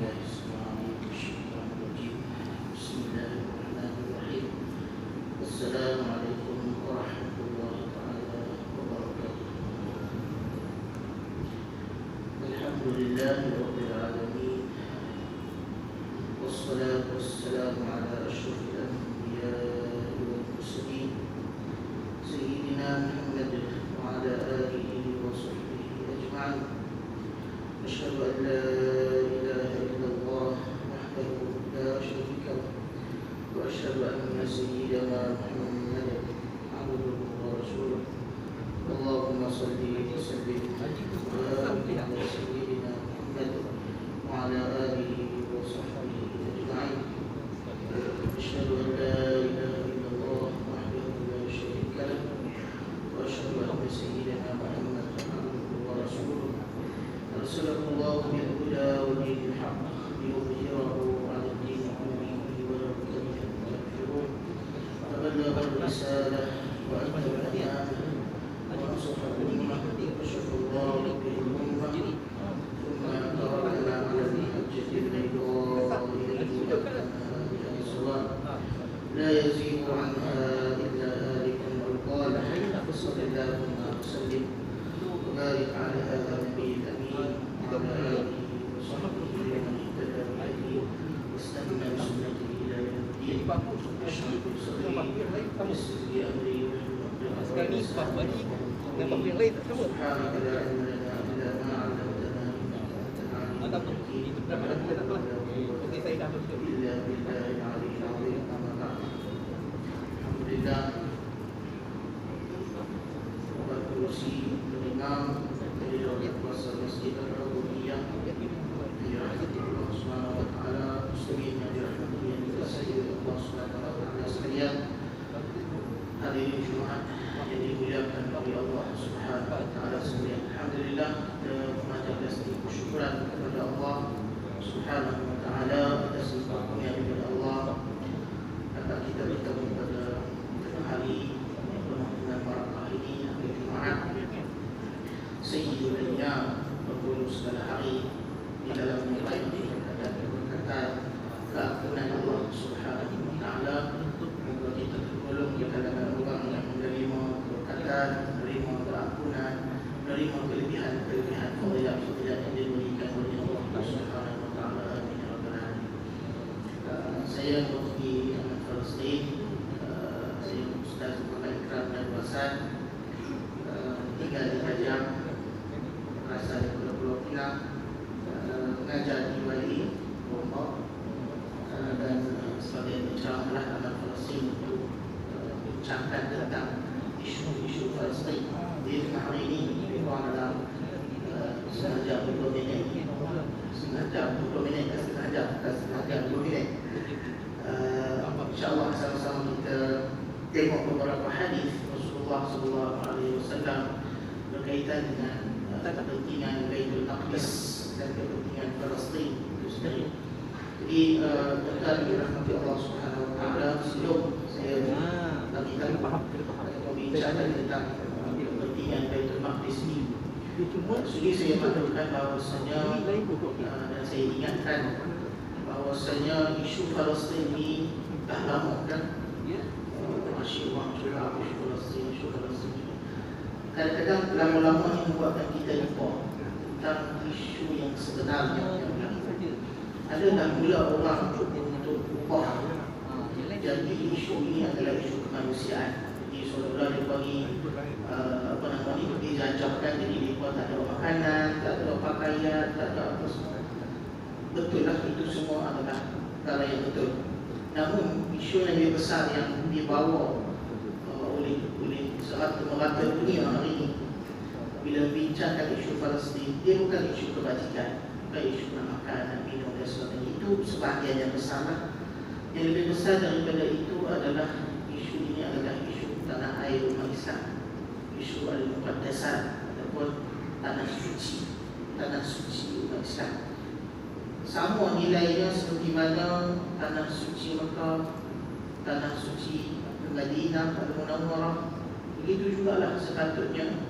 بالله السميع العليم من الشيطان الرجيم. بسم الله الرحمن الرحيم. السلام عليكم ورحمة الله تعالى وبركاته. الحمد لله رب العالمين، والصلاة والسلام على أشرف الأنبياء والمرسلين سيدنا محمد وعلى آله وصحبه أجمعين. أشهد أن لا إله إلا الله وحده لا شريك له، وأشهد أن سيدنا محمدا عبده ورسوله. اللهم صل وسلم وبارك على سيدنا محمد وعلى آله وصحبه أجمعين. أشهد أن لا إله إلا الله وحده لا شريك له، وأشهد أن سيدنا محمدا عبده ورسوله. أرسله الله بالهدى ودين الحق ليظهره على الدين كله ولو كره الكافرون. فبلغ الرسالة وأدى الأمانة ونصح الأمة وكشف الله به الأمة، ثم تركنا على المحجة البيضاء ليلها كنهارها سواء لا يزيغ عنها إلا هالك أو ضال. فصل اللهم وسلم وبارك على هذا النبي الأمين وعلى آله وصحبه ومن اهتدى بهديه واستنى بسنته إلى يوم الدين. أشهد صدري ويسر لي أمري سبحانك لا علم لنا إلا ما علمتنا إنك أنت العليم الحكيم. لا حول ولا قوة إلا بالله العلي العظيم. أما بعد، الحمد لله berkursi menimam dari roda kuasa Masjid Al-Rahudiyah dirahmati Allah Subhanahu wa taala, muslimin yang dirahmati yang dikasihi Allah Subhanahu wa taala sekalian. Hari ini Jumat yang dimuliakan oleh Allah Subhanahu wa taala sekalian. Alhamdulillah, kita mengajarkan sedikit bersyukuran kepada Allah Subhanahu wa taala atas nikmatnya daripada Allah agar kita bertemu pada hari yang penuh dengan barakah ini, hari Jumat Sayyidul Ayyam, bergulung segala hari di dalam nilai dan keberkatan keampunan Allah Subhanahu wa taala. Moga kita tergolong di kalangan orang yang menerima keberkatan, menerima keampunan, menerima kelebihan-kelebihan fadilah-fadilah yang diberikan oleh Allah Subhanahu wa taala. Amin ya rabbal alamin. Saya mewakili anak Palestin. Saya Ustaz Muhammad Ikram dan Wasan, tinggal di Kajang, berasal dari Pulau Pinang, mengajar di Bali, Lombok, dan sebagai penceramah anak Palestin untuk bincangkan tentang isu-isu Palestin. Jadi hari ini lebih kurang dalam setengah jam 20 minit, setengah jam 20 minit, setengah jam 20 minit. InsyaAllah sama-sama kita tengok beberapa hadis Rasulullah SAW berkaitan dengan kepentingan Baitul Maqdis dan kepentingan Palestin itu sendiri. Jadi tuan-tuan dirahmati Allah Subhanahu wa taala, sebelum saya kita membincangkan tentang kepentingan Baitul Maqdis ini, sudi saya maklumkan bahawasanya dan saya ingatkan bahawasanya isu Palestin ini dah lama kan, isu Palestin. Kadang-kadang lama-lama yang membuatkan kita lupa tentang isu yang sebenarnya. Ada dah mula orang untuk ubah jadi isu ini adalah isu kemanusiaan. Jadi seolah-olah dia bagi dijajahkan, jadi dia tak ada makanan, tak ada pakaian, tak ada apa semua. Betul lah, itu semua adalah perkara yang betul. Namun isu yang lebih besar yang dibawa oleh merata dunia hari ini bila bincangkan isu Palestin, dia bukan isu kebajikan, bukan isu nak makan, nak minum dan sebagainya. Itu sebahagian yang besar lah. Yang lebih besar daripada itu adalah isu ini adalah isu tanah air umat Islam, isu al-muqaddasan ataupun tanah suci umat Islam. Sama nilainya seperti mana tanah suci Mekah, tanah suci Madinah, Al-Munawwarah. Begitu jugalah sepatutnya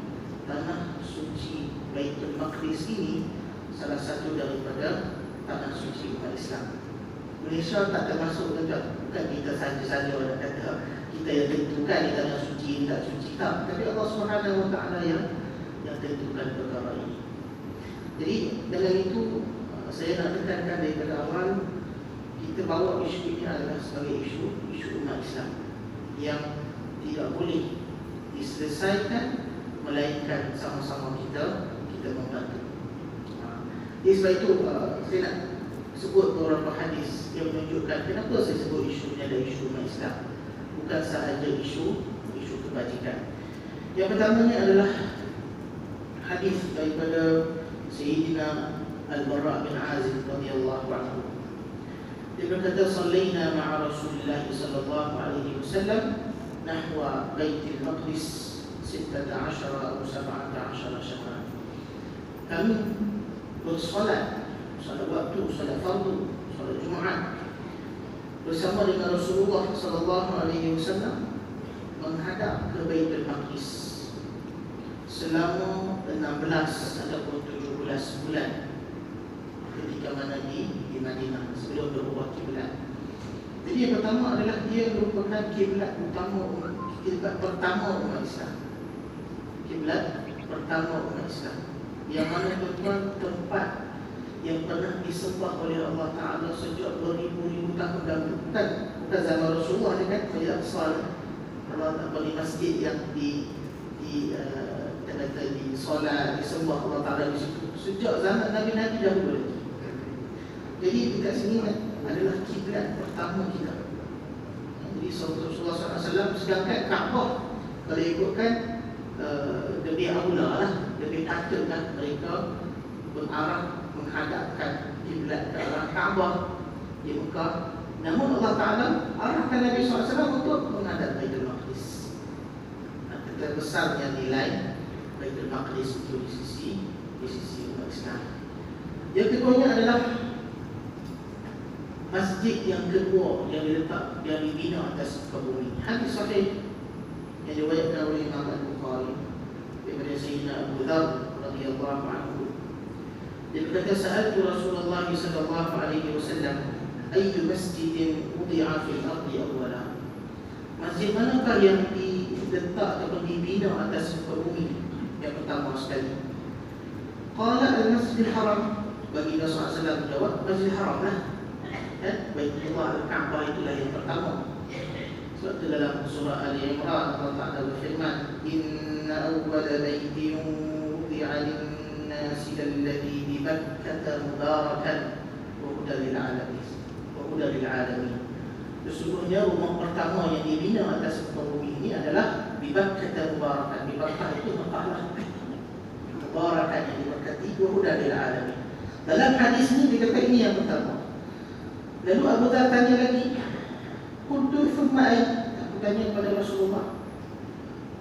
tanah suci Baitul Maqdis ini salah satu daripada tanah suci umat Islam. Malaysia tak termasuk juga. Bukan kita saja-saja orang kata kita yang tentukan di tanah suci tak suci, tak. Tapi Allah Subhanahu Wa Taala yang tentukan perkara ini. Jadi dengan itu saya nak tekankan daripada awal, kita bawa isu ini adalah sebagai isu umat Islam yang tidak boleh diselesaikan melainkan sama-sama kita membantu. Jadi sebab itu saya nak sebut beberapa hadis yang menunjukkan kenapa saya sebut isu ini adalah isu umat Islam, bukan sahaja isu kebajikan. Yang pertamanya adalah hadis daripada Sayyidina Al-Bara' bin Azib radhiyallahu anhu. Dia berkata, "Shallaina ma'a Rasulillah sallallahu alaihi wasallam nahwa Baitul Maqdis 16 atau 17 syahran." Kami bersolat waktu solat fardu, solat Jumaat bersama dengan Rasulullah sallallahu alaihi wasallam menghadap ke Baitul Maqdis selama 16 ataupun 17 bulan ketika mana di Madinah sebelum berubah kiblat. Jadi yang pertama adalah dia merupakan kiblat utama, kiblat pertama umat Islam. Kiblat pertama umat Islam, yang mana tuan tempat yang pernah disembah oleh Allah Ta'ala sejak beribu-ribu tahun dan bukan zaman Rasulullah ni kan, Masjid Aqsa. Allah Ta'ala di masjid yang di solat, disembah Allah Ta'ala di situ sejak zaman Nabi-Nabi dahulu lagi. Jadi dekat sini adalah kiblat pertama kita. Jadi Rasulullah SAW, sedangkan Kaabah kalau ikutkan lebih aula lah, lebih patutlah mereka berarah menghadapkan kiblat ke arah Kaabah di Mekah. Namun Allah Ta'ala arahkan Nabi SAW untuk menghadap Baitul Maqdis. Terbesarnya nilai Baitul Maqdis itu di sisi umat Islam. Yang keduanya adalah masjid yang kedua yang dibina atas muka bumi. Hadis sahih yang diriwayatkan oleh Imam Al-Bukhari daripada Sayyidina Abu Dzar radhiyallahu anhu. Dia berkata, "Sa'altu Rasulullah sallallahu alaihi wasallam, ayyu masjidin wudi'a fil ardi awwala?" Masjid manakah yang diletak atau dibina atas muka bumi yang pertama sekali? Qala al-Masjidil Haram. Bagi Rasulullah SAW menjawab, Masjidil Haram lah. Baitullah Al-Ka'bah itulah yang pertama. Sebab itu dalam surah Ali Imran Allah Ta'ala berfirman, "Inna awwala baitin wudi'a lin-nasi alladhi bi Bakkah mubarakan wa hudan lil alamin." Sesungguhnya rumah pertama yang dibina atas muka bumi ini adalah bi Bakkah mubarakan. Bi Bakkah itu Mekah lah. Mubarakan yang diberkati, wa hudan lil alamin. Dalam hadis ini dikatakan ini yang pertama. Lalu Abu Dzar tanya lagi, "Qultu thumma ay?" Aku tanya kepada Rasulullah,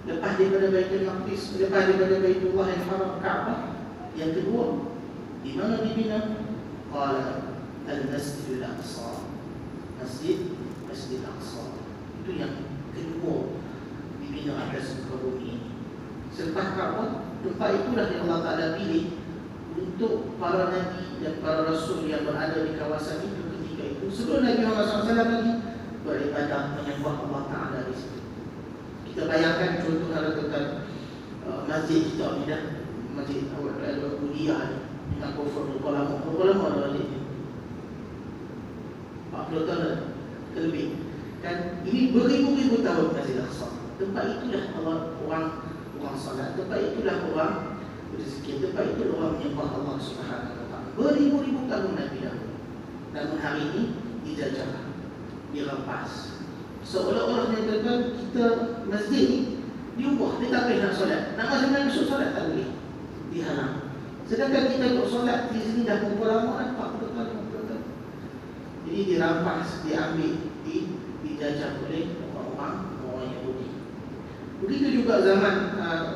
lepas daripada Baitul Maqdis, lepas daripada Baitullah yang Haram, Kaabah, yang kedua di mana dibina? Qala al-Masjidil Aqsa. Masjid Aqsa itu yang kedua dibina atas muka bumi. Selepas Kaabah, tempat itulah yang Allah Ta'ala pilih untuk para Nabi dan para Rasul yang berada di kawasan itu ketika itu. Sebelum Nabi Muhammad SAW lagi beribadah menyembah Allah Ta'ala di situ. Kita bayangkan contoh kalau tentang masjid kita ni dah, Masjid Al-Qudiyah ni, dengan kufur berapa lama dah masjid ni? 40 tahun lebih. Kan ini beribu-ribu tahun Masjid Aqsa. Tempat itulah orang salat, tempat itulah orang berzikir, tempat itulah orang menyembah Allah Subhanahu Wa Taala. Beribu-ribu tahun Nabi dahulu. Namun hari ini dijajah, dirampas. Seolah-olah menyatakan kita masjid ni diubah, dia tak boleh nak solat. Nak masuk solat tak boleh, dihalang. Sedangkan kita untuk solat di sini dah berapa lama kan? 40 tahun, 50 tahun. Jadi dirampas, diambil, dijajah oleh orang Yahudi. Begitu juga zaman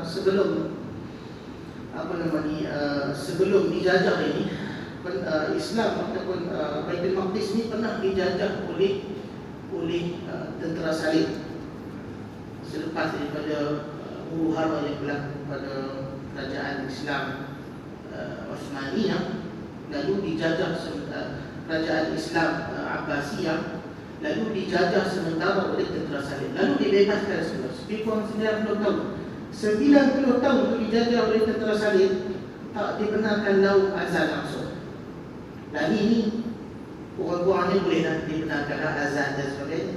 sebelum sebelum dijajah ini, Islam ataupun Baitul Maqdis ni pernah dijajah oleh tentera salib selepas daripada huru-hara yang berlaku pada kerajaan Islam Utsmaniyah. lalu dijajah kerajaan Islam Abbasiyah, lalu dijajah sementara oleh tentera Salib, lalu dibebaskan semula. Lebih kurang 90 tahun. 90 tahun itu dijajah oleh tentera Salib, tak dibenarkan lauk azan langsung. Dan ini kurang-kurangnya boleh dah dibenarkan azan dan sebagainya.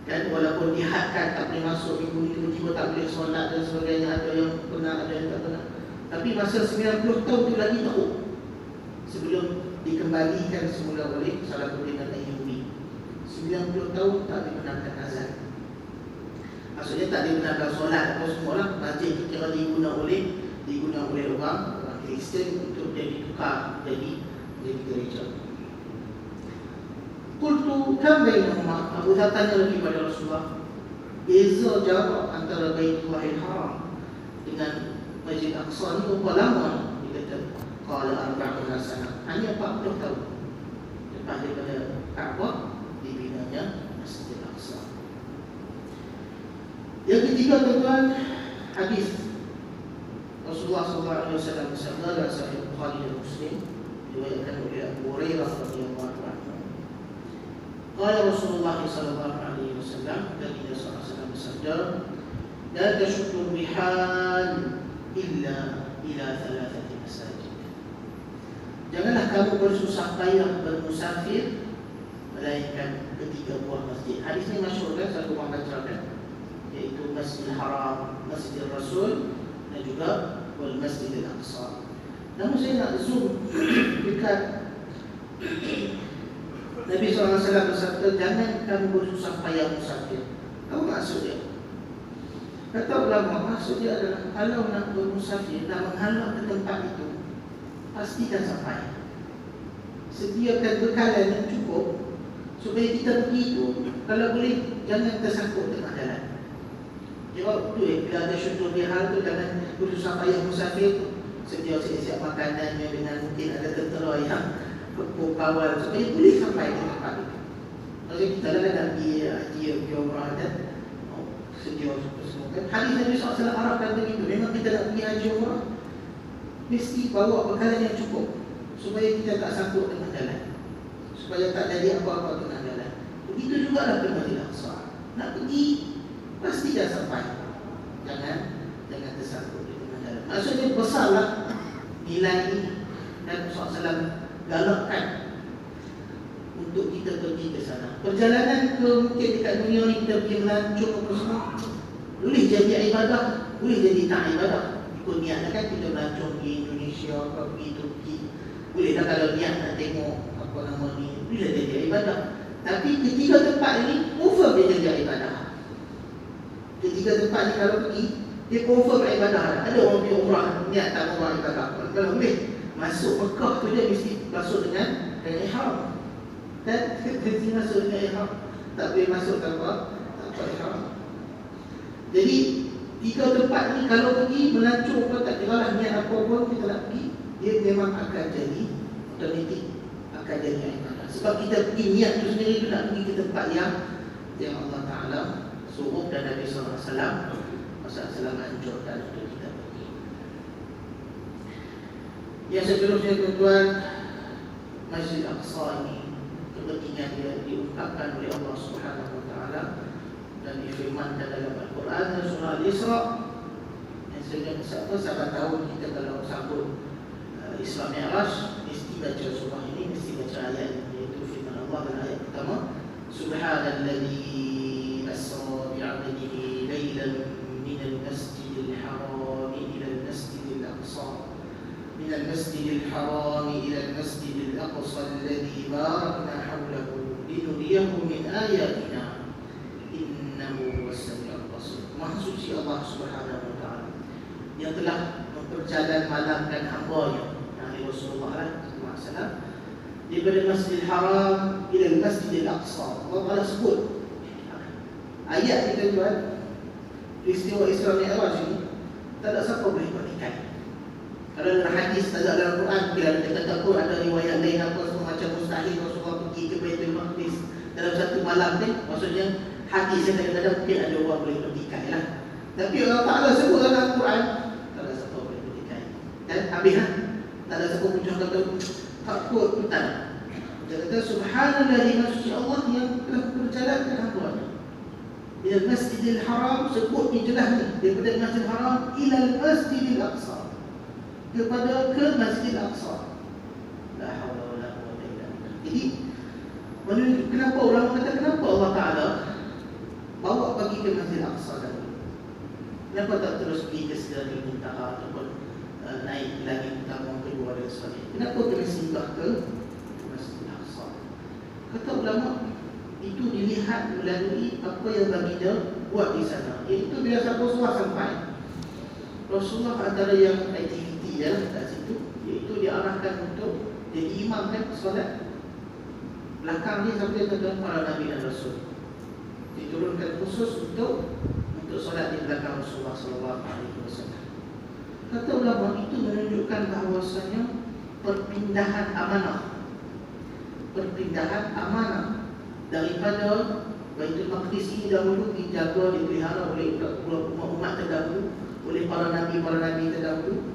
Dan walaupun dihadkan tak boleh masuk minggu ni, tiba-tiba tak boleh solat dan sebagainya, ada yang benar, ada yang tak benar. Tapi masa 90 tahun itu lagi teruk sebelum dikembalikan semula oleh Salahuddin Al-Ayyubi. 90 tahun tak dibenarkan azan. Maksudnya tak dibenarkan solat apa semua lah. Masjid kita diguna oleh orang Kristian untuk jadi tukar jadi gereja. Qultu kam bainahuma, Abu Dhar tanya lagi pada Rasulullah, beza jarak antara Baitullahil Haram dengan Masjid Aqsa ni berapa lama? Dia kata qala 40 sana, hanya 40 tahun lepas daripada Kaabah dibinanya Masjid Aqsa. Yang ketiga tuan-tuan, hadis Rasulullah SAW bersabda dalam Sahih Bukhari dan Muslim, diriwayatkan oleh Abu Hurairah radhiyallahu anhu. Qala Rasulullah sallallahu alaihi wasallam, Nabi sallallahu alaihi wasallam bersabda, la tashuddu rihal illa ila thalathati masajid. Janganlah kamu bersusah payah bermusafir melainkan ketiga buah masjid. Hadis ini masyhur kan, satu orang baca kan, iaitu Masjidil Haram, Masjidil Rasul dan juga wal Masjidil Aqsa. Namun saya nak zoom dekat Nabi SAW bersabda, jangan kamu bersusah payah musafir. Apa maksud dia? Kata ulama, maksud dia adalah kalau nak bermusafir, nak menghalak ke tempat itu, pastikan sampai. Sediakan bekalan yang cukup supaya kita pergi itu, kalau boleh, jangan tersangkut tengah jalan. Jawab tu bila ada syukur rihal tu, jangan bersusah payah musafir. Sedia siap-siap makanannya dengan mungkin ada tentera yang kawal supaya boleh sampai ke tempat itu. Maksudnya kita lah nak pergi haji, pergi umrah dan sedia semua kan. Hadis Nabi SAW arahkan begitu. Memang kita nak pergi haji umrah, mesti bawa bekalan yang cukup supaya kita tak sangkut tengah jalan, supaya tak jadi apa-apa tengah jalan. Begitu juga lah ke Masjid Aqsa. Nak pergi, pasti dah sampai. Jangan tersangkut di tengah jalan. Maksudnya besarlah nilai ini. Dan Rasulullah SAW galakkan untuk kita pergi ke sana. Perjalanan ke mungkin dekat dunia ni kita pergi melancong apa semua, boleh jadi ibadah, boleh jadi tak ibadah. Ikut niat kan, kita melancong pergi Indonesia, pergi Turki, boleh dah kalau niat nak tengok apa nama ni, boleh jadi ibadah. Tapi ketiga tempat ini confirm dia jadi ibadah. Ketiga tempat ni kalau pergi, dia confirm ibadah. Ada orang pergi umrah, niat tak umrah ibadah. Kalau boleh masuk Mekah tu dia mesti masuk dengan ihram. Dan mesti masuk dengan ihram. Tak boleh masuk tanpa ihram. Jadi tiga tempat ni kalau pergi melancong pun tak kira lah niat apa pun kita nak pergi, dia memang akan jadi otomatik akan jadi ibadah. Sebab kita pergi niat tu sendiri tu nak pergi ke tempat yang Allah Ta'ala suruh dan Nabi SAW anjurkan untuk kita pergi. Yang seterusnya tuan-tuan, Masjid Aqsa ini kepentingan dia diungkapkan oleh Allah Subhanahu Wa Taala dan difirmankan dalam Al-Quran dan surah Al-Isra. Yang sejak sahabat tahu kita kalau sambut Isra Mi'raj mesti baca surah ini, mesti baca ayat ini, iaitu firman Allah dalam ayat pertama, Subhanalladzi asra bi'abdihi laylan minal masjidil haram ila al-masjidil aqsa من المسجد الحرام إلى المسجد الأقصى الذي باركنا حوله لنريه من آياتنا إنه هو السميع البصير. Maha suci Allah Subhanahu Wa Taala yang telah memperjalan malamkan hamba-Nya, Nabi Rasulullah SAW, daripada Masjidil Haram ila Masjidil Aqsa. Allah Taala sebut ayat kita tuan, peristiwa Isra Mi'raj ini tak ada siapa boleh pertikaikan. Kalau dalam hadis, ada dalam Quran, bila ada kata-kata ada riwayat lain apa semua macam mustahil Rasulullah pergi ke Baitul Maqdis dalam satu malam ni. Maksudnya hadis yang kadang-kadang mungkin ada orang boleh pertikai lah. Tapi Allah Ta'ala sebut dalam Quran, tak ada siapa boleh pertikai. Dan habis lah, tak ada siapa muncul kata takut hutan. Dia kata subhanallah, maksud Allah yang telah berjalan ke hamba-Nya. Ila Masjidil Haram, sebut ni jelas ni, daripada Masjidil Haram ila Masjidil Aqsa, kepada ke Masjidil Aqsa. La haula wala quwwata illa billah. Jadi kenapa ulama kata kenapa Allah Taala bawa pergi ke Masjidil Aqsa dahulu? Kenapa tak terus pergi ke Sidratul Muntaha ataupun naik ke langit pertama, kedua dan sebagainya? Kenapa kena singgah ke Masjidil Aqsa? Kata ulama, itu dilihat melalui apa yang baginda buat di sana. Iaitu bila Rasulullah sampai, Rasulullah antara yang aktiviti dia kat situ, iaitu diarahkan untuk jadi imam kan solat. Belakang ni sampai kepada para Nabi dan Rasul, diturunkan khusus untuk solat di belakang Rasulullah SAW. Kata ulama, itu menunjukkan bahawasanya perpindahan amanah daripada Baitul Maqdis ini dahulu dijaga, dipelihara oleh umat terdahulu, oleh para nabi terdahulu,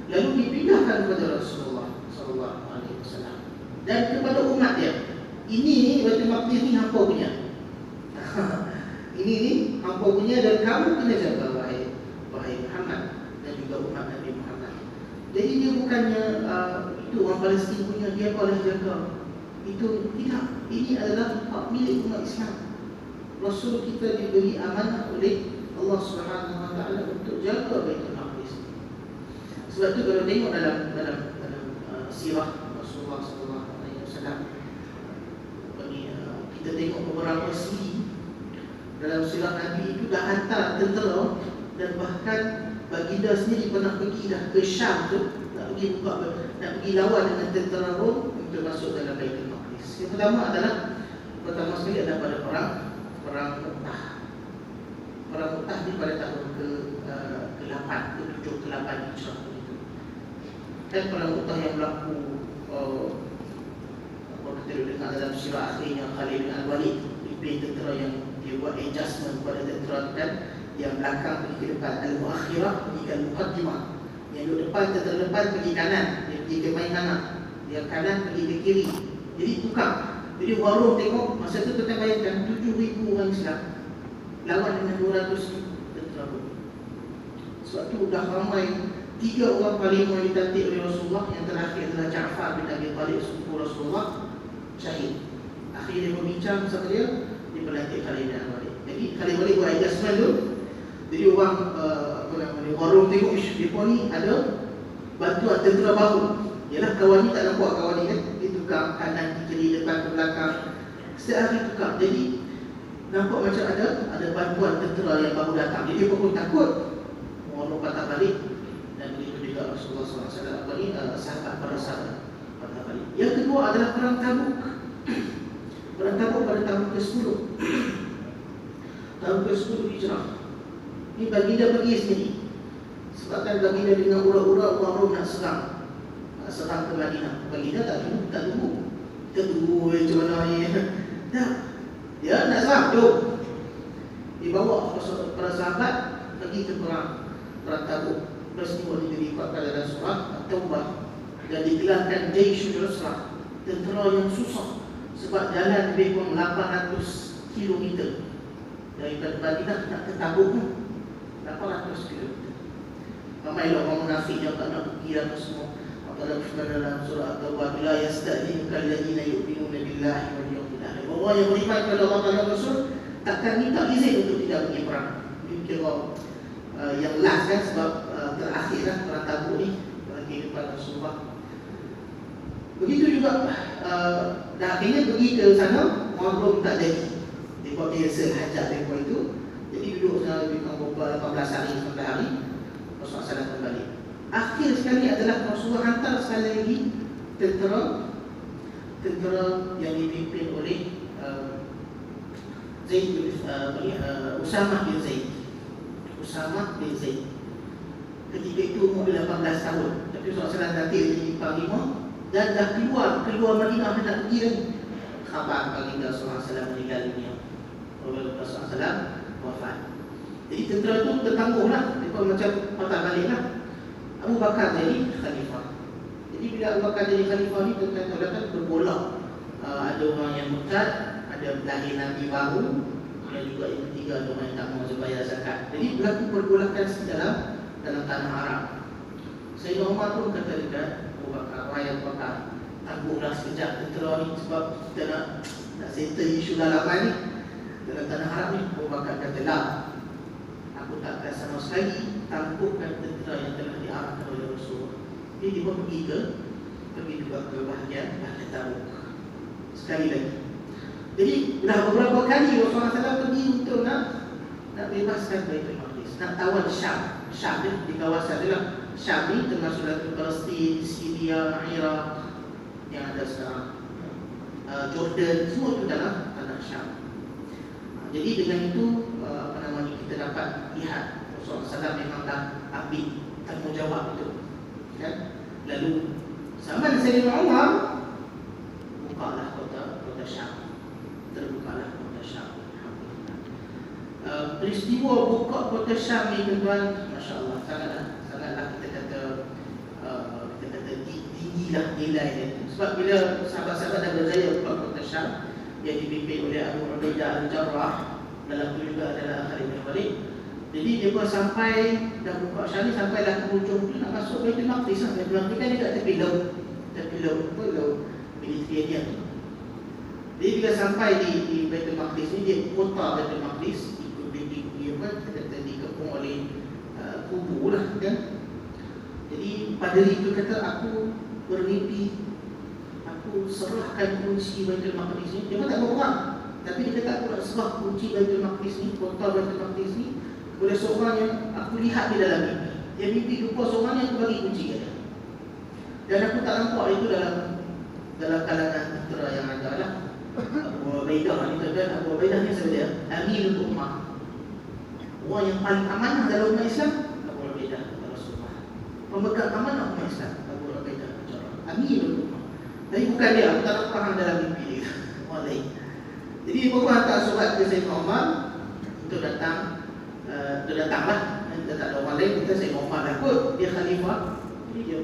lalu dipindahkan kepada Rasulullah SAW dan kepada umat dia. Ini Baitul Maqdis ni hampa punya. Ini hampa punya dan kamu kena jaga, wahai Muhammad dan juga umat Nabi Muhammad. Jadi dia bukannya itu orang Palestin punya, dia boleh jaga. Itu tidak. Ini adalah hak milik umat Islam. Rasul kita diberi amanah oleh Allah Subhanahu Wa Taala untuk jaga Baitul Maqdis. Sebab tu kalau tengok dalam sirah Rasulullah SAW, kita tengok beberapa siri dalam sirah Nabi itu dah hantar tentera, dan bahkan baginda sendiri pernah pergi dah ke Syam tu, nak pergi lawan dengan tentera Rom untuk masuk dalam Baitul Maqdis. Yang pertama sekali adalah pada perang Mu'tah. Perang Mu'tah ni pada tahun ke-8, ke-7, ke-8 Hijrah itu. Dan perang Mu'tah yang berlaku, apa kita dengar dalam sirah akhirnya, Khalid bin Al-Walid, pimpin tentera yang dia buat adjustment kepada tentera kan, yang belakang pergi ke depan, Al-Muakhirah pergi ke Al-Muqaddimah, yang duduk depan, tentera depan pergi kanan, dia pergi ke Maimanah, yang kanan pergi ke kiri. Jadi tukar. Jadi Waruh tengok, masa tu kita bayangkan 7,000 orang Islam lawan dengan 200,000 tentera. Sebab tu dah ramai 3 orang paling yang ditantik oleh Rasulullah. Yang terakhir adalah Ja'far bin Abi Talib, sepupu Rasulullah, syahid. Akhirnya dia berbincang sama dia pelantik Khalid bin Al-Walid. Jadi Khalid bin Al-Walid buat adjustment tu. Jadi orang Waruh tengok, mereka ni ada bantuan tentera baru. Yalah, kawan ni tak nampak kawan ni kan, dia tukar kanan ke kiri, depan ke belakang, setiap hari tukar. Jadi nampak macam ada bantuan tentera yang baru datang. Jadi dia pun takut, Waruh patah balik. Dan begitu juga Rasulullah SAW, para sahabat patah balik. Yang kedua adalah perang Tabuk. Perang Tabuk pada tahun ke-10, tahun ke-10 Hijrah. Ini baginda pergi sendiri. Sebabkan baginda dengan ura-ura Waruh nak serang ke Madinah. Baginda tak tunggu. Kita tunggu macam mana ni. Tak. Dia nak serang, jom. Dibawa para sahabat pergi ke perang Tabuk. Peristiwa ini dilibatkan dalam surah At-Taubah dan digelarkan Jaisyul Usrah, tentera yang susah. Sebab jalan lebih kurang 800 km daripada Madinah nak ke Tabuk pun 800 km. Ramai orang munafik yang tak nak pergi apa semua. Apabila dalam surah At-Taubah, la yasta'dhinuka alladziina yu'minuna billahi wal yawmil akhir. Orang yang beriman kepada Allah dan Rasul takkan minta izin untuk tidak pergi perang. Ini kira yang last kan, sebab terakhir kan perang Tabuk ni bagi kepada Rasulullah. Begitu juga dah akhirnya pergi ke sana, orang belum tak jadi. Dia buat biasa hajat mereka itu. Jadi duduk sana lebih kurang 18 hari, 19 hari, Rasulullah SAW kembali. Akhir sekali adalah Rasulullah hantar sekali lagi tentera yang dipimpin oleh Usamah bin Zaid. Ketika itu umur 18 tahun. Tapi Rasulullah SAW nanti jadi panglima dan dah keluar Madinah hendak pergi lagi. Khabar baginda SAW meninggal dunia. Rasulullah SAW wafat. Jadi tentera itu tertangguh lah. Mereka macam patah balik lah. Abu Bakar jadi khalifah. Jadi bila Abu Bakar jadi khalifah ni, tuan-tuan kan bergolak. Ada orang yang murtad, ada lahir Nabi baru, dan juga yang ketiga ada orang yang tak mau bayar zakat. Jadi berlaku pergolakan dalam tanah Arab. Sayyidina Umar pun kata dekat Abu Bakar, wahai Abu Bakar, tangguhlah sekejap tentera ni sebab kita nak settle isu dalaman ni dalam tanah Arab ni. Abu Bakar kata, lah, aku tak akan sama sekali tangguhkan tentera yang telah diarahkan oleh Rasul. Jadi dia pun pergi juga ke bahagian Tabuk sekali lagi. Jadi dah beberapa kali Rasulullah SAW pergi untuk nak bebaskan Baitul Maqdis, nak tawan Syam ni, di kawasan dia lah. Syam ni termasuk dalam Palestin, Syria, Iraq yang ada sekarang, Jordan, semua itu dalam tanah Syam. Jadi dengan itu kita dapat lihat Rasulullah SAW memang dah ambil tanggungjawab itu, kan? Lalu zaman Sayyidina Umar, bukalah kota Syam, terbukalah kota Syam. Peristiwa buka kota Syam ni, tuan-tuan, Masya Allah, sangatlah kita kata tinggilah nilai dia. Sebab bila sahabat-sahabat dah berjaya buka kota Syam yang dipimpin oleh Abu Ubaidah Al-Jarrah, dalam itu juga adalah Khalid bin Walid. Jadi dia pun sampai dah buka Syam ni, sampailah ke hujung tu nak masuk Baitul Maqdis lah. Baitul Maqdis kan dekat tepi laut Mediterranean tu. Jadi bila sampai di Baitul Maqdis ni, dia kota Baitul Maqdis dikepung oleh kubu lah, kan. Jadi padri itu kata, aku bermimpi aku serahkan kunci Baitul Maqdis ni. Dia pun tak berperang, tapi dia kata aku nak serah kunci Baitul Maqdis ni, kota Baitul Maqdis ni, kepada seorang yang aku lihat di dalam mimpi. Dia mimpi rupa seorang yang aku bagi kunci dia. Dan aku tak nampak itu dalam kalangan tentera yang ada lah. Abu Ubaidah ni, tuan-tuan, Abu Ubaidah ni sebenarnya Amirul Ummah, orang yang paling amanah dalam umat Islam. Abu Ubaidah Rasulullah, pemegang amanah umat Islam, Abu Ubaidah Amirul Ummah. Tapi bukan dia, aku tak nak faham dalam mimpi dia, orang lain. Jadi dia pun hantar surat ke Sayyidina Umar untuk datanglah. Dia tak ada orang lain, kita Sayyidina Umar dah kot, dia khalifah. Jadi dia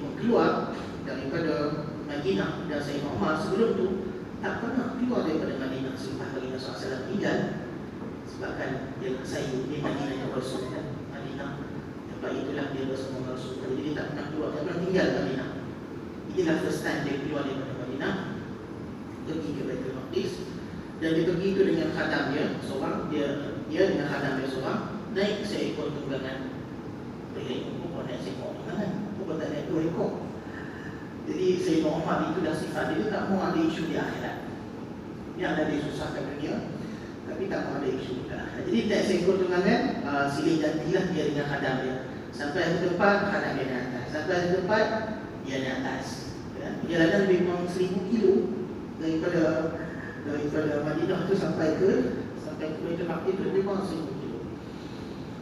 pun keluar daripada Madinah. Dan Sayyidina Umar sebelum tu tak pernah keluar daripada Madinah selepas Nabi SAW tinggal. Sebabkan dia sayang di Madinah yang Rasul, kan? Madinah, tempat itulah dia bersama Rasul. Jadi dia tak pernah keluar, tak pernah tinggal Madinah. Inilah first time dia keluar daripada Madinah, pergi ke Baitul Maqdis. Dan dia pergi itu dengan khadam dia seorang. Dia dengan khadam dia seorang naik seekor tunggangan. Boleh, naik seekor tunggangan, bukan tak naik 2 ekor. Jadi Sayyidina Umar itu dah sifat dia tak mau ada isu di akhirat. Yang ada disusahkan dunia, tapi tak mau ada isu di akhirat. Jadi naik seekor tunggangan, silih gantilah dia dengan khadam dia. Sampai di tempat, khadam dia di atas. Sampai di tempat, dia di atas. Perjalanan lebih kurang 1000 kilo daripada Madinah tu sampai ke Baitul Maqdis tu lebih kurang 1000 kilo.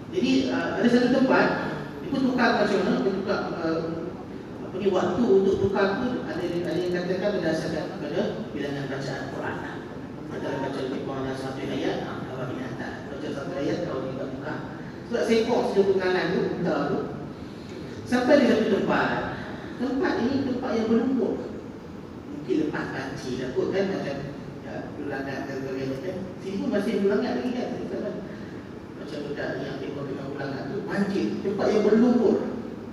Jadi ada satu tempat, dia pun tukar macam mana, dia tukar waktu untuk tukar tu ada yang katakan berdasarkan kepada bilangan bacaan Quran. Ada baca lebih kurang dalam satu ayat, awal di atas. Baca satu ayat, awal di belakang. Sebab seekor sejauh tunggangan tu, bentar tu, sampai di satu tempat. Tempat ini tempat yang berlumpur. Mungkin lepas banci dah kot, kan, macam bulangan dan sebagainya, kan. Sini pun masih bulangan lagi, kan. Macam budak yang tengok dengan bulangan tu, banjir, tempat yang berlumpur.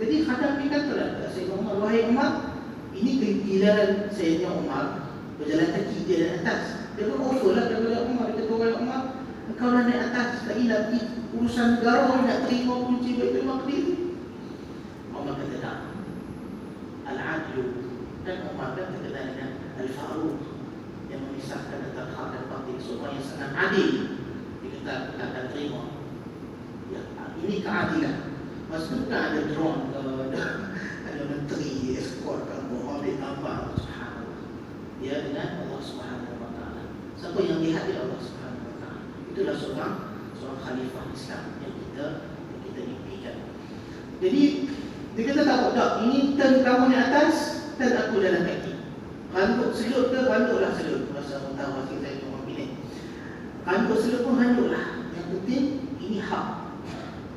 Jadi khadam ni katalah kepada Sayyidina Umar, wahai Umar, ini kegilaan Sayyidina Umar berjalan kaki dia di atas. Dia pun offer lah kepada Umar, dia kata, wahai Umar, engkau dah naik atas, lagi nak pergi urusan negara, nak terima kunci Baitul Maqdis. Umar kata tak. Al-Adlu, dan Umar kan terkenal dengan Al-Faruq, yang memisahkan antara hak dan batil, seorang yang sangat adil. Dia kata, aku tak akan terima. Ya, ini keadilan. Maksudnya bukan ada drone ke, ada menteri, escort ke, ambil gambar, subhanallah. Dia dengan Allah Subhanahu Wa Taala. Siapa yang lihat dia Allah Subhanahu Wa Taala. Itulah seorang khalifah Islam yang kita impikan. Jadi dia kata tak, ini turn kamu di atas, turn aku jalan kaki. Randuk selut ke, randuklah selut. Masa orang tahu masih saya orang pilih. Randuk selut pun randuklah. Yang penting ini hak.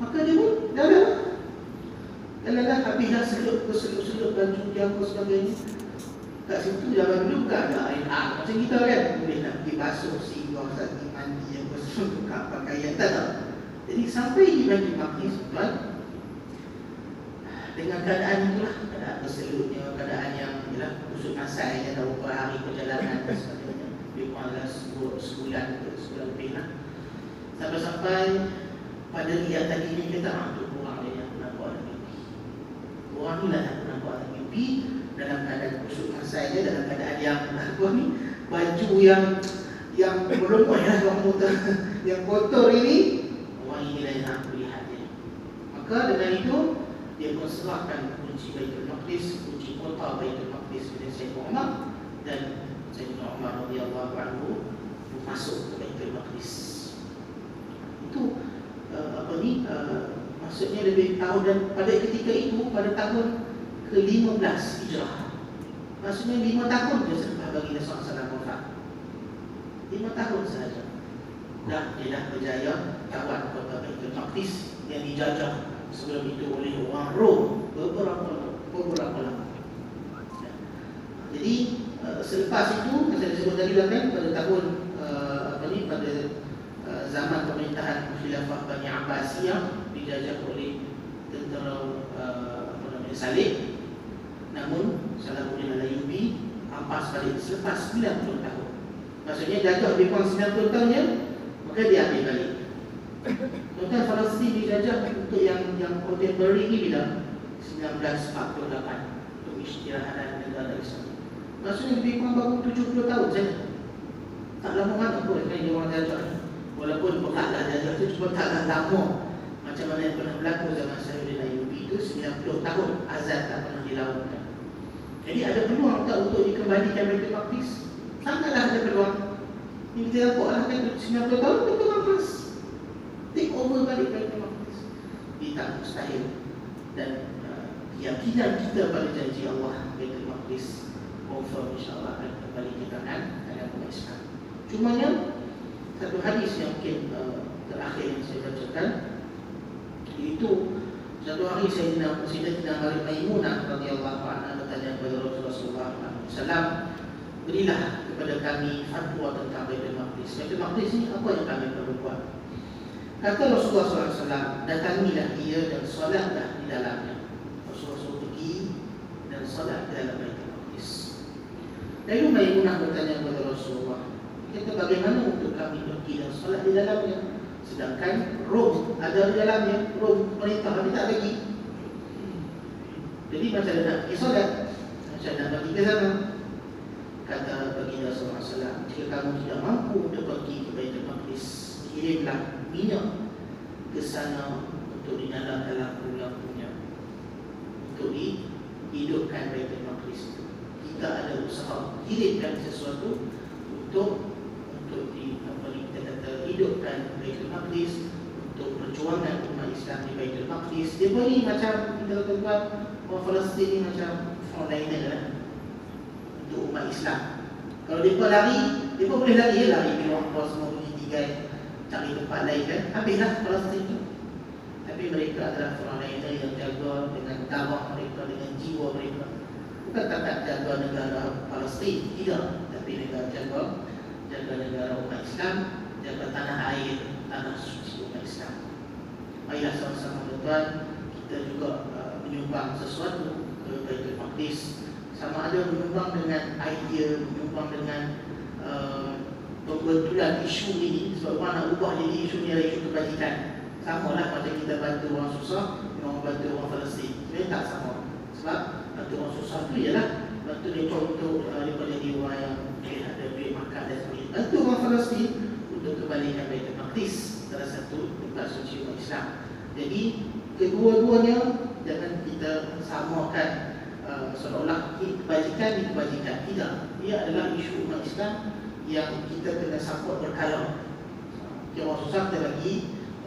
Maka dia pun dah. Kadang-kadang habislah selut baju dia apa sebagainya. Kat situ zaman dulu bukan ada air macam kita kan, boleh nak pergi basuh singgah satu mandi yang bersuka pakaian, tak tahu. Jadi sampai di Baitul Maqdis tuan, dengan keadaan itulah, keadaan berselutnya, keadaan yang ialah kusut masainya, dah beberapa hari perjalanan dan sebagainya, lebih kuranglah sebulan lebih lah. Sampai-sampai pada lihat tadi ni kita untuk kurang dia yang nampak ada mimpi. Orang ni lah yang nampak ada mimpi dalam keadaan kusut masainya, dalam keadaan yang apa ni, baju yang berlumut lah orang kotor, yang kotor ini, orang inilah yang nak melihat dia. Maka dengan itu dia menserahkan kunci Baitul Maqdis, kunci kota Baitul Maqdis kepada Sayyidina Umar, dan Sayyidina Umar radhiyallahu anhu masuk ke Baitul Maqdis. Itu maksudnya lebih tahu, dan pada ketika itu pada tahun ke-15 Hijrah. Maksudnya 5 tahun dia selepas baginda SAW wafat. 5 tahun sahaja dah dia dah berjaya kawal kota Baitul Maqdis yang dijajah sebelum itu oleh orang Rom beberapa lama. Jadi selepas itu, saya disebut tadi lah kan, pada tahun pada zaman pemerintahan Khilafah Bani Abbasiyah dijajah oleh tentera Salib. Namun Salahuddin Al-Ayyubi ampas balik selepas 90 tahun. Maksudnya jajah lebih kurang 90 tahunnya, maka dia ambil balik. Tuan-tuan, Palestin dijajah untuk yang contemporary ni bila 1948 untuk isytihad negara Islam. Maksudnya lebih kurang baru 70 tahun saja. Tak lama mana pun kan dia orang jajah. Walaupun pekatlah jajah tu, cuma taklah lama macam mana yang pernah berlaku zaman Salahuddin Ayyubi itu 90 tahun azad tak pernah dilakukan. Jadi ada peluang tak untuk dikembalikan Baitul Maqdis? Sangatlah ada peluang. Ini kita nampak lah kan 90 tahun itu peluang pas take over balik Baitul Maqdis. Ini tak mustahil. Dan keyakinan kita pada janji Allah Baitul Maqdis confirm insyaAllah akan kembali ke tangan umat Islam. Cumanya satu hadis yang mungkin terakhir yang saya bacakan, iaitu satu hari Sayyidina Maimunah radhiyallahu anha bertanya kepada Rasulullah SAW, berilah kepada kami fatwa tentang Baitul Maqdis. Baitul Maqdis ni apa yang kami perlu buat? Kata Rasulullah SAW, datangilah ia dan solatlah di dalamnya. Rasulullah SAW pergi dan solat di dalam Baitul Maqdis. Lalu Maimunah bertanya kepada Rasulullah, kata bagaimana untuk kami pergi dan solat di dalamnya? Sedangkan Rom ada di dalamnya, Rom pemerintah kami tak bagi. Jadi macam mana nak pergi solat? Macam mana nak pergi ke sana? Kata baginda SAW, jika kamu tidak mampu untuk pergi ke Baitul Maqdis, kirimlah minyak ke sana untuk dinyalakan lampu-lampunya, untuk dihidupkan Baitul Maqdis. Kita ada usaha kirimkan sesuatu untuk hidupkan Baitul Maqdis, untuk perjuangan umat Islam di Baitul Maqdis. Dia pun ni macam kita tuan orang Palestin ni macam frontliner lah untuk umat Islam. Kalau dia pun lari, dia pun boleh lari di ruang pos semua bunyi tiga, cari tempat lain kan, habislah Palestin tu. Tapi mereka adalah frontliner yang jaga dengan darah mereka, dengan jiwa mereka. Bukan takat jaga negara Palestin, tidak, tapi negara jaga negara umat Islam, jaga tanah air, tanah suci umat Islam. Marilah sama-sama tuan-tuan, kita juga menyumbang sesuatu ke Baitul Maqdis. Sama ada menyumbang dengan idea, menyumbang dengan pembetulan isu ini, sebab orang nak ubah jadi isu ni adalah isu kebajikan. Sama lah macam kita bantu orang susah, orang bantu orang Palestin. Sebenarnya tak sama. Sebab bantu orang susah tu ialah bantu dia contoh daripada jadi orang yang ada duit makan dan sebagainya. Bantu orang Palestin untuk kembalikan Baitul Maqdis, salah satu tempat suci umat Islam. Jadi kedua-duanya jangan kita samakan seolah-olah kebajikan di kebajikan. Tidak, ia adalah isu umat Islam yang kita kena support berkala. Orang susah kita bagi,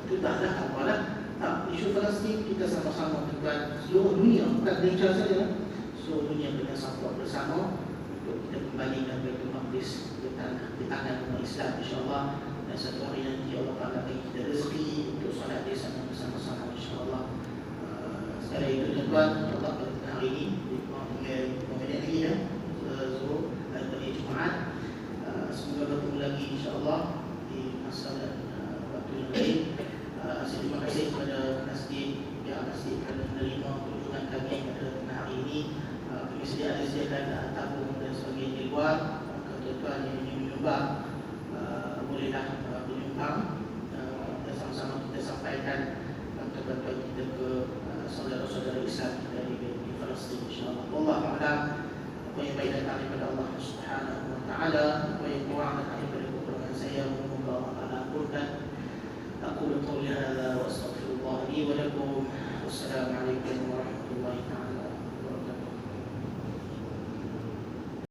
itu taklah apalah. Tak, isu Palestin kita sama-sama dengan seluruh dunia, bukan Malaysia saja. Seluruh dunia kena support bersama untuk kita kembalikan Baitul Maqdis ke tangan umat Islam, insya-Allah. Dan satu hari nanti Allah Taala bagi kita rezeki untuk solat di sana bersama-sama, insya-Allah. Sekali itu tuan Allah pada hari ini di kemudian lagi ya Zuhur dan pada Jumaat. Semoga bertemu lagi insya-Allah di masa dan waktu yang lain. Terima kasih kepada masjid yang masih menerima kunjungan kami pada hari ini. Kami sediakan tabung dan sebagainya di luar. Tuan-tuan yang ingin menyumbang bolehlah menyumbang dan sama-sama kita sampaikan bantuan kita ke saudara-saudara Islam di Palestin insya-Allah. Wallahu a'lam. Apa yang baik datang daripada Allah Subhanahu wa taala, apa yang kurang datang daripada